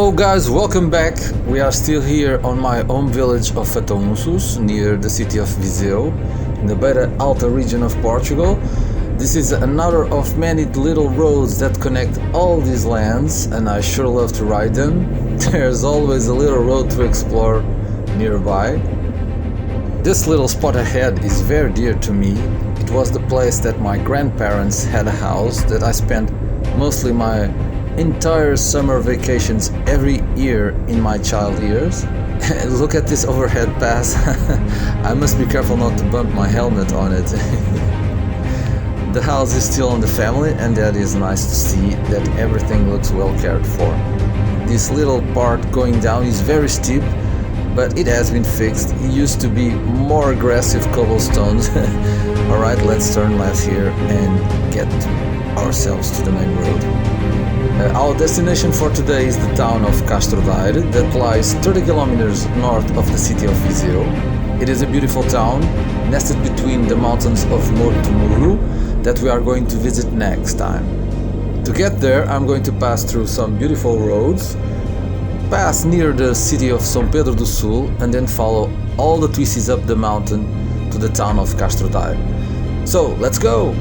Hello guys, welcome back. We are still here on my home village of Fataunços, near the city of Viseu, in the Beira Alta region of Portugal. This is another of many little roads that connect all these lands, and I sure love to ride them. There's always a little road to explore nearby. This little spot ahead is very dear to me. It was the place that my grandparents had a house that I spent mostly my entire summer vacations every year in my child years. Look at this overhead pass. I must be careful not to bump my helmet on it. The house is still in the family, and that is nice to see that everything looks well cared for. This little part going down is very steep, but it has been fixed. It used to be more aggressive cobblestones. Alright, let's turn left here and get ourselves to the main road. Our destination for today is the town of Castro Daire, that lies 30 kilometers north of the city of Viseu. It is a beautiful town, nested between the mountains of Muro that we are going to visit next time. To get there, I'm going to pass through some beautiful roads, pass near the city of São Pedro do Sul, and then follow all the twists up the mountain to the town of Castro Daire. So, let's go!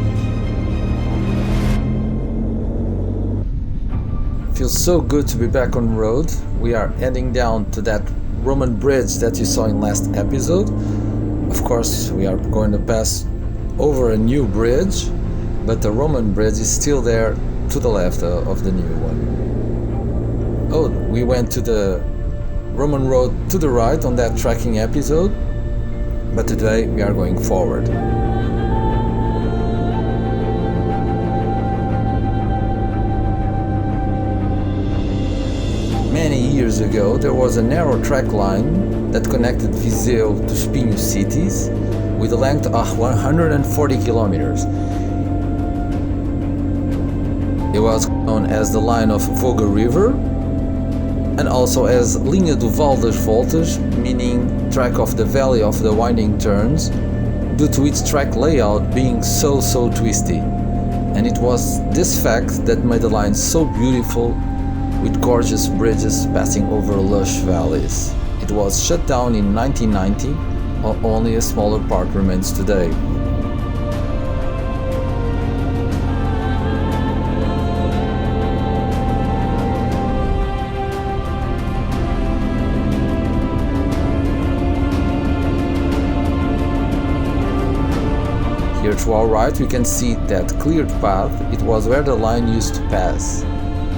Feels so good to be back on the road. We are heading down to that Roman bridge that you saw in last episode. Of course, we are going to pass over a new bridge, but the Roman bridge is still there to the left of the new one. Oh, we went to the Roman road to the right on that trekking episode, but today we are going forward. Many years ago, there was a narrow track line that connected Viseu to Espinho cities with a length of 140 kilometers. It was known as the line of Voga River and also as Linha do Val das Voltas, meaning track of the valley of the winding turns, due to its track layout being so twisty. And it was this fact that made the line so beautiful, with gorgeous bridges passing over lush valleys. It was shut down in 1990, only a smaller part remains today. Here to our right we can see that cleared path. It was where the line used to pass.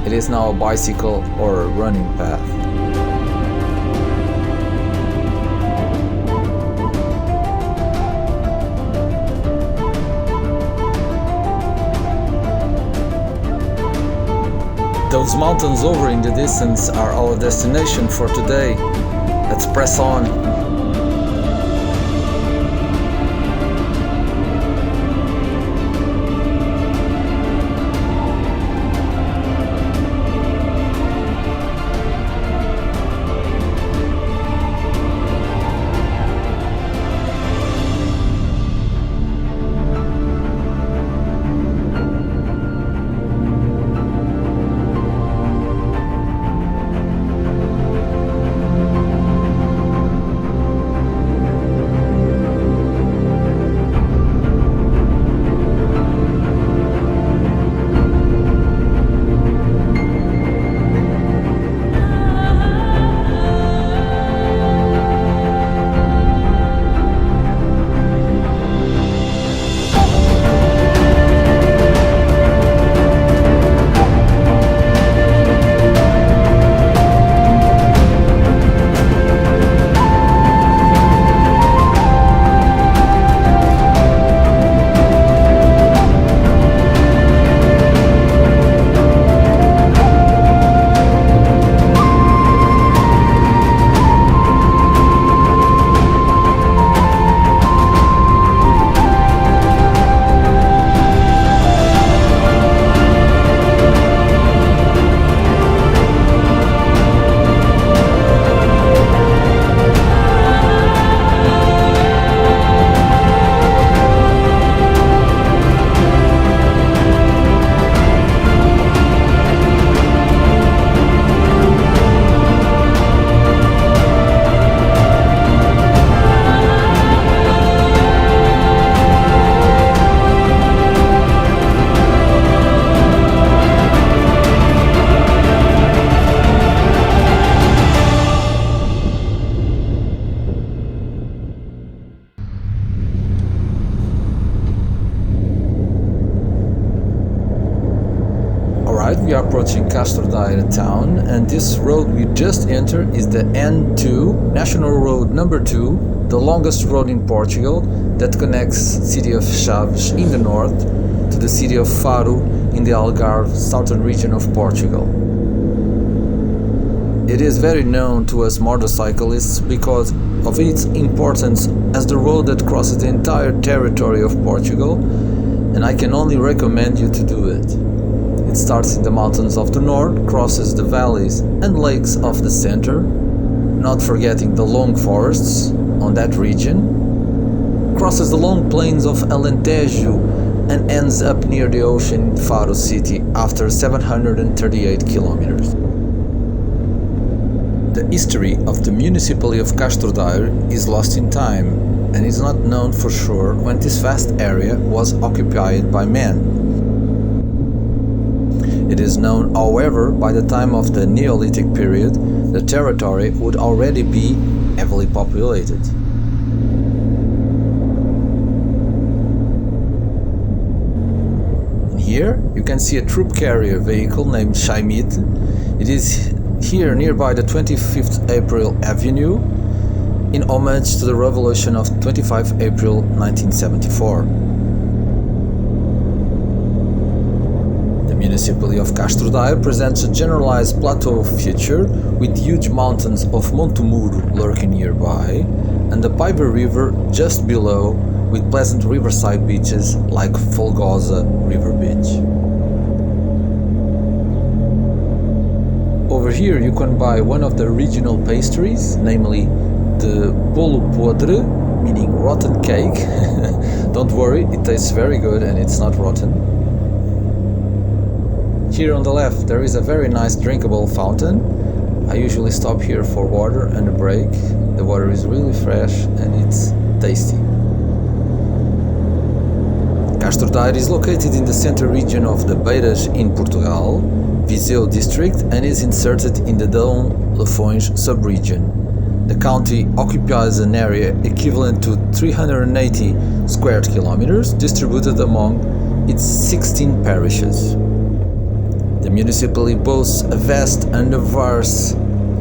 It is now a bicycle or a running path. Those mountains over in the distance are our destination for today. Let's press on. we are approaching Castro Daire town, and this road we just entered is the N2, National Road number 2, the longest road in Portugal that connects city of Chaves in the north to the city of Faro in the Algarve southern region of Portugal. It is very known to us motorcyclists because of its importance as the road that crosses the entire territory of Portugal, and I can only recommend you to do it. It starts in the mountains of the north, crosses the valleys and lakes of the center, not forgetting the long forests on that region, crosses the long plains of Alentejo and ends up near the ocean in Faro city after 738 kilometers. The history of the municipality of Castro Daire is lost in time and is not known for sure when this vast area was occupied by men. It is known, however, by the time of the Neolithic period, the territory would already be heavily populated. And here you can see a troop carrier vehicle named Chaimite. It is here nearby the 25th April Avenue in homage to the revolution of 25 April 1974. The municipality of Castro Daire presents a generalized plateau feature with huge mountains of Montemuro lurking nearby and the Piber River just below with pleasant riverside beaches like Folgosa River Beach. Over here you can buy one of the regional pastries, namely the bolo podre, meaning rotten cake. Don't worry, it tastes very good and it's not rotten. Here on the left there is a very nice drinkable fountain. I usually stop here for water and a break. The water is really fresh and it's tasty. Castro Daire is located in the center region of the Beiras in Portugal, Viseu district, and is inserted in the Dão Lafões sub-region. The county occupies an area equivalent to 380 square kilometers distributed among its 16 parishes. The municipality boasts a vast and diverse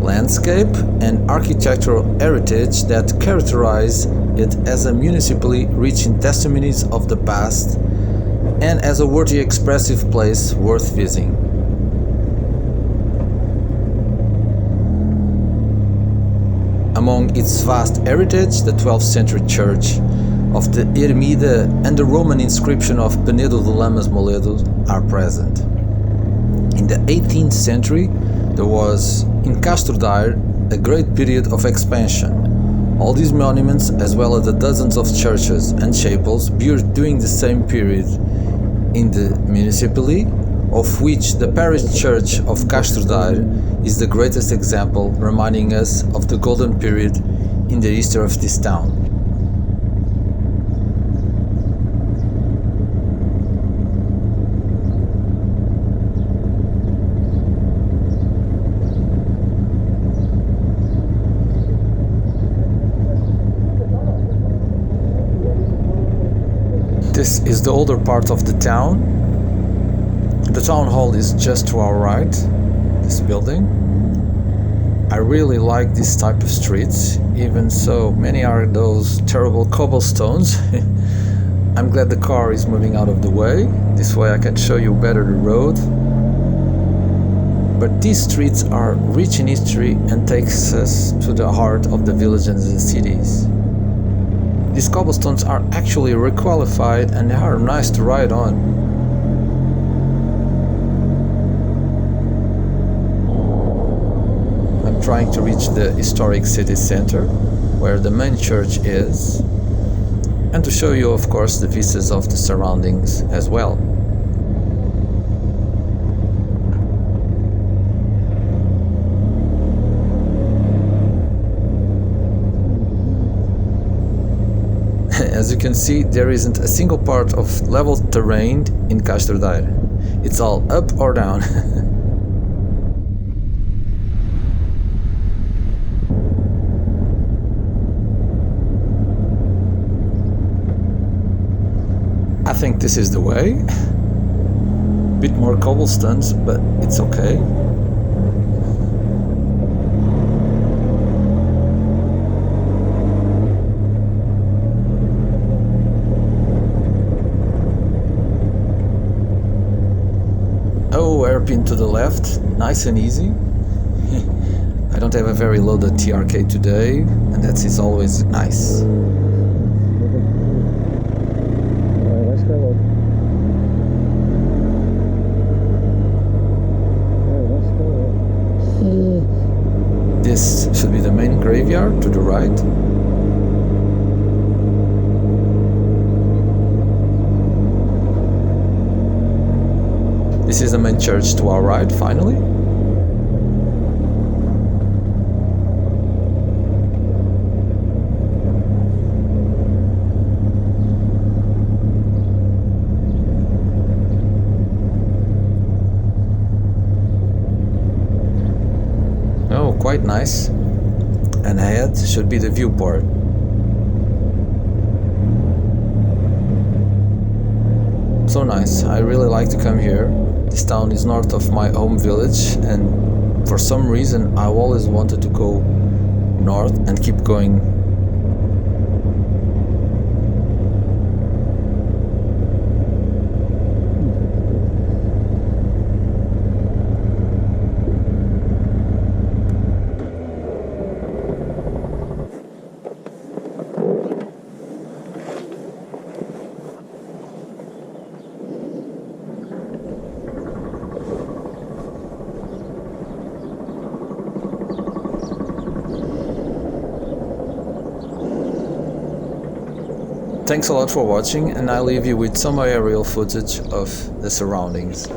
landscape and architectural heritage that characterize it as a municipality rich in testimonies of the past and as a worthy expressive place worth visiting. Among its vast heritage, the 12th century church of the Ermida and the Roman inscription of Penedo de Lamas Moledo are present. In the 18th century, there was in Castro Daire a great period of expansion. All these monuments, as well as the dozens of churches and chapels built during the same period in the municipality, of which the parish church of Castro Daire is the greatest example, reminding us of the golden period in the history of this town. This is the older part of the town. The town hall is just to our right, this building. I really like this type of streets, even so many are those terrible cobblestones. I'm glad the car is moving out of the way. This way I can show you better the road. But these streets are rich in history and takes us to the heart of the villages and cities. These cobblestones are actually requalified and they are nice to ride on. I'm trying to reach the historic city center, where the main church is, and to show you, of course, the vistas of the surroundings as well. As you can see, there isn't a single part of level terrain in Castro Daire. It's all up or down. I think this is the way. Bit more cobblestones, but it's okay. Oh, hairpin to the left, nice and easy. I don't have a very loaded TRK today, and that is always nice. This should be the main graveyard to the right. This is the main church to our right, finally. Oh, quite nice. And ahead should be the viewport. So nice, I really like to come here. This town is north of my home village, and for some reason I always wanted to go north and keep going. Thanks a lot for watching, and I leave you with some aerial footage of the surroundings.